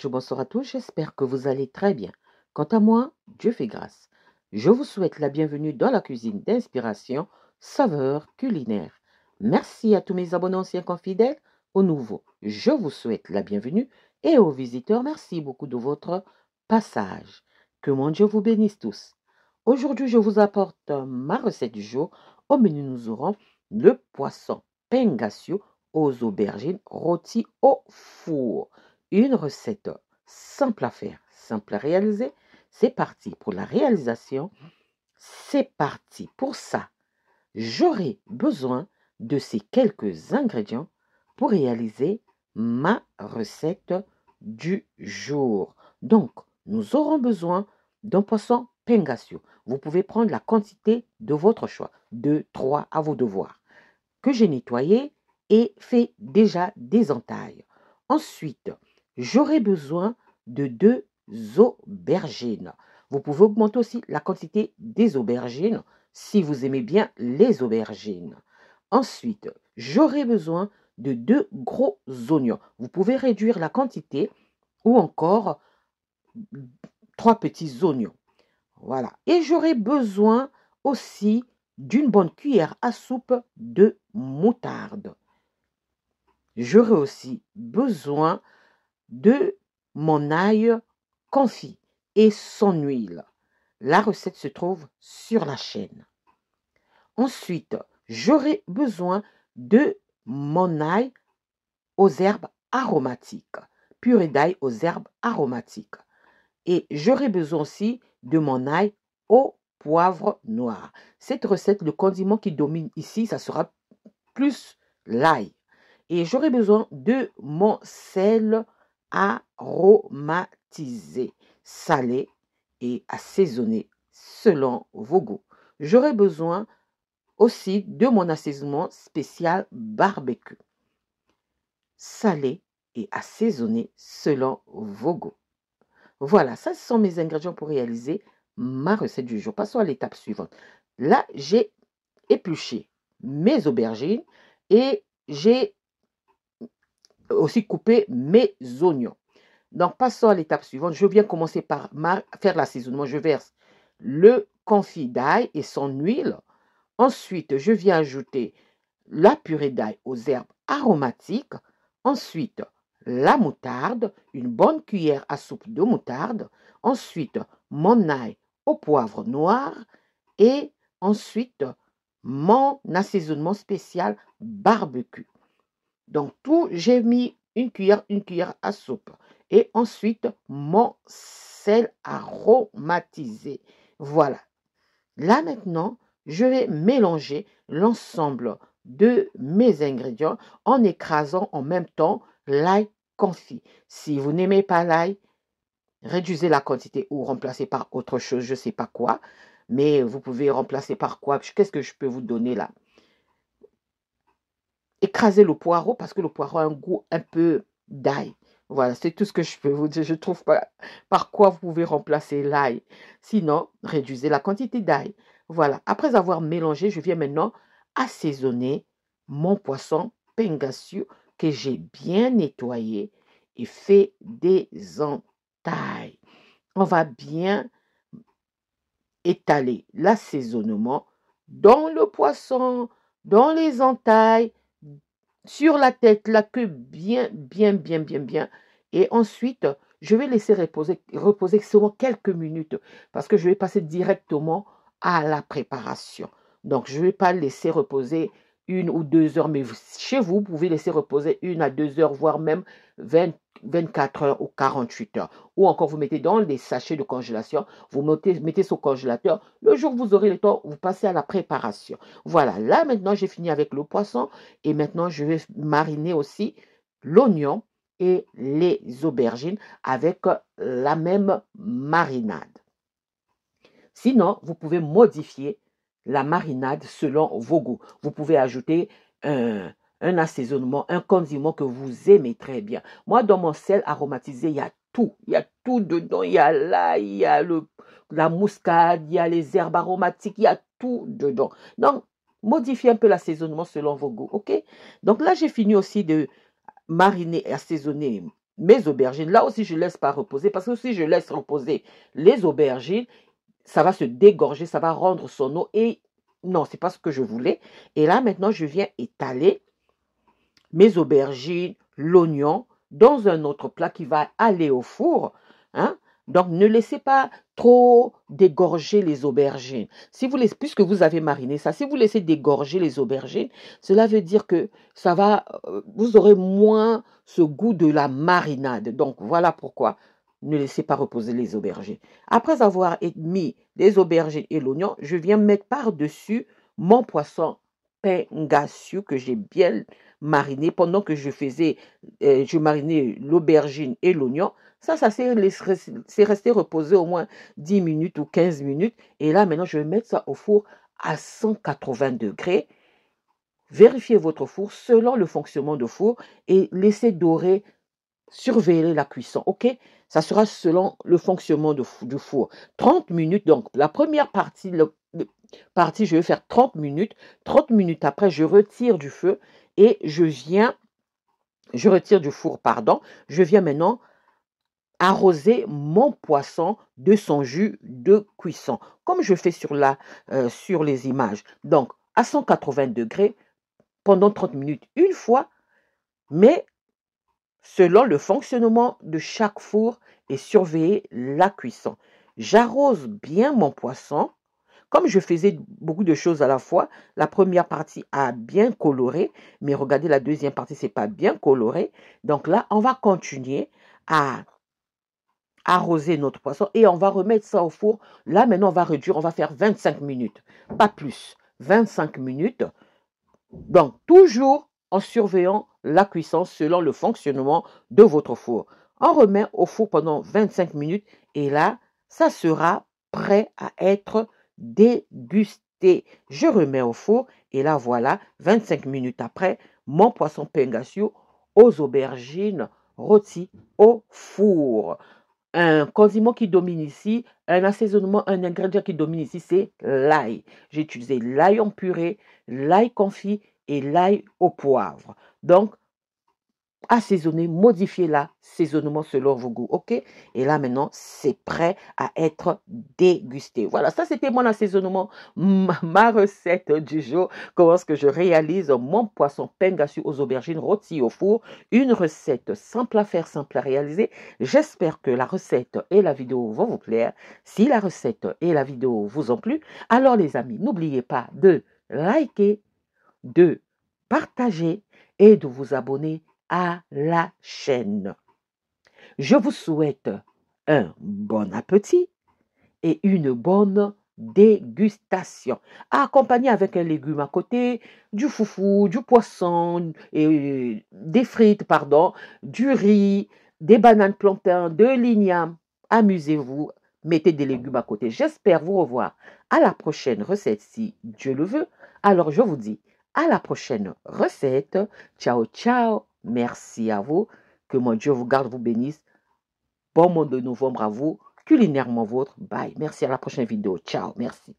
bonjour, bonsoir à tous, j'espère que vous allez très bien. Quant à moi, Dieu fait grâce. Je vous souhaite la bienvenue dans la cuisine d'inspiration, saveurs culinaires. Merci à tous mes abonnés anciens comme fidèles, aux nouveaux, je vous souhaite la bienvenue et aux visiteurs, merci beaucoup de votre passage. Que mon Dieu vous bénisse tous. Aujourd'hui, je vous apporte ma recette du jour. Au menu, nous aurons le poisson pengasio aux aubergines rôties au four. Une recette simple à faire, simple à réaliser. C'est parti pour la réalisation. C'est parti pour ça. J'aurai besoin de ces quelques ingrédients pour réaliser ma recette du jour. Donc, nous aurons besoin d'un poisson pengasio. Vous pouvez prendre la quantité de votre choix, 2, 3 à vos devoirs, que j'ai nettoyé et fait déjà des entailles. Ensuite, j'aurai besoin de 2 aubergines. Vous pouvez augmenter aussi la quantité des aubergines si vous aimez bien les aubergines. Ensuite, j'aurai besoin de 2 gros oignons. Vous pouvez réduire la quantité ou encore 3 petits oignons. Voilà. Et j'aurai besoin aussi d'une bonne cuillère à soupe de moutarde. J'aurai aussi besoin de mon ail confit et son huile. La recette se trouve sur la chaîne. Ensuite, j'aurai besoin de mon ail aux herbes aromatiques, purée d'ail aux herbes aromatiques. Et j'aurai besoin aussi de mon ail au poivre noir. Cette recette, le condiment qui domine ici, ça sera plus l'ail. Et j'aurai besoin de mon sel aromatisé, salé et assaisonné selon vos goûts. J'aurai besoin aussi de mon assaisonnement spécial barbecue, salé et assaisonné selon vos goûts. Voilà, ça ce sont mes ingrédients pour réaliser ma recette du jour. Passons à l'étape suivante. Là, j'ai épluché mes aubergines et j'ai aussi coupé mes oignons. Donc, passons à l'étape suivante. Je viens commencer par faire l'assaisonnement. Je verse le confit d'ail et son huile. Ensuite, je viens ajouter la purée d'ail aux herbes aromatiques. Ensuite, la moutarde, une bonne cuillère à soupe de moutarde. Ensuite, mon ail au poivre noir. Et ensuite, mon assaisonnement spécial barbecue. Donc, tout, j'ai mis une cuillère à soupe. Et ensuite, mon sel aromatisé. Voilà. Là, maintenant, je vais mélanger l'ensemble de mes ingrédients en écrasant en même temps l'ail confit. Si vous n'aimez pas l'ail, réduisez la quantité ou remplacez par autre chose, je ne sais pas quoi. Mais vous pouvez remplacer par quoi? Qu'est-ce que je peux vous donner là? Écrasez le poireau parce que le poireau a un goût un peu d'ail. Voilà, c'est tout ce que je peux vous dire. Je ne trouve pas par quoi vous pouvez remplacer l'ail. Sinon, réduisez la quantité d'ail. Voilà, après avoir mélangé, je viens maintenant assaisonner mon poisson pengasio que j'ai bien nettoyé et fait des entailles. On va bien étaler l'assaisonnement dans le poisson, dans les entailles, sur la tête, la queue bien. Et ensuite, je vais laisser reposer seulement quelques minutes parce que je vais passer directement à la préparation. Donc, je ne vais pas laisser reposer 1 ou 2 heures, mais chez vous, vous pouvez laisser reposer 1 à 2 heures, voire même 24 heures ou 48 heures. Ou encore, vous mettez dans des sachets de congélation, vous mettez sur le congélateur. Le jour où vous aurez le temps, vous passez à la préparation. Voilà, là maintenant, j'ai fini avec le poisson et maintenant, je vais mariner aussi l'oignon et les aubergines avec la même marinade. Sinon, vous pouvez modifier la marinade selon vos goûts. Vous pouvez ajouter un assaisonnement, un condiment que vous aimez très bien. Moi, dans mon sel aromatisé, il y a tout. Il y a tout dedans. Il y a l'ail, il y a la muscade, il y a les herbes aromatiques, il y a tout dedans. Donc, modifiez un peu l'assaisonnement selon vos goûts, ok? Donc là, j'ai fini aussi de mariner et assaisonner mes aubergines. Là aussi, je ne laisse pas reposer parce que si je laisse reposer les aubergines, ça va se dégorger, ça va rendre son eau et non, c'est pas ce que je voulais. Et là, maintenant, je viens étaler mes aubergines, l'oignon dans un autre plat qui va aller au four. Hein? Donc, ne laissez pas trop dégorger les aubergines. Si vous laissez, puisque vous avez mariné ça, si vous laissez dégorger les aubergines, cela veut dire que ça va, vous aurez moins ce goût de la marinade. Donc, voilà pourquoi ne laissez pas reposer les aubergines. Après avoir mis les aubergines et l'oignon, je viens mettre par-dessus mon poisson pangasius que j'ai bien mariné pendant que je marinais l'aubergine et l'oignon. Ça c'est resté reposer au moins 10 minutes ou 15 minutes. Et là, maintenant, je vais mettre ça au four à 180 degrés. Vérifiez votre four selon le fonctionnement du four et laissez dorer, surveiller la cuisson, ok? Ça sera selon le fonctionnement du four. 30 minutes, donc la première partie, je vais faire 30 minutes. 30 minutes après, je retire du feu et je retire du four, pardon. Je viens maintenant arroser mon poisson de son jus de cuisson, comme je fais sur les images. Donc, à 180 degrés, pendant 30 minutes une fois, mais selon le fonctionnement de chaque four et surveiller la cuisson. J'arrose bien mon poisson. Comme je faisais beaucoup de choses à la fois, la première partie a bien coloré, mais regardez, la deuxième partie, c'est pas bien coloré. Donc là, on va continuer à arroser notre poisson et on va remettre ça au four. Là, maintenant, on va réduire, on va faire 25 minutes, pas plus, 25 minutes. Donc, toujours en surveillant la cuisson selon le fonctionnement de votre four. On remet au four pendant 25 minutes et là, ça sera prêt à être dégusté. Je remets au four et là, voilà, 25 minutes après, mon poisson pangasius aux aubergines rôties au four. Un condiment qui domine ici, un assaisonnement, un ingrédient qui domine ici, c'est l'ail. J'ai utilisé l'ail en purée, l'ail confit et l'ail au poivre. Donc, assaisonner, modifier l'assaisonnement selon vos goûts, ok? Et là, maintenant, c'est prêt à être dégusté. Voilà, ça, c'était mon assaisonnement, ma recette du jour. Comment est-ce que je réalise mon poisson pangasius aux aubergines rôties au four. Une recette simple à faire, simple à réaliser. J'espère que la recette et la vidéo vont vous plaire. Si la recette et la vidéo vous ont plu, alors les amis, n'oubliez pas de liker, de partager et de vous abonner à la chaîne. Je vous souhaite un bon appétit et une bonne dégustation. Accompagné avec un légume à côté, du foufou, du poisson, et des frites, pardon, du riz, des bananes plantains, de l'igname. Amusez-vous, mettez des légumes à côté. J'espère vous revoir à la prochaine recette si Dieu le veut. Alors je vous dis à la prochaine recette. Ciao, ciao. Merci à vous. Que mon Dieu vous garde, vous bénisse. Bon mois de novembre à vous. Culinairement vôtre. Bye. Merci à la prochaine vidéo. Ciao. Merci.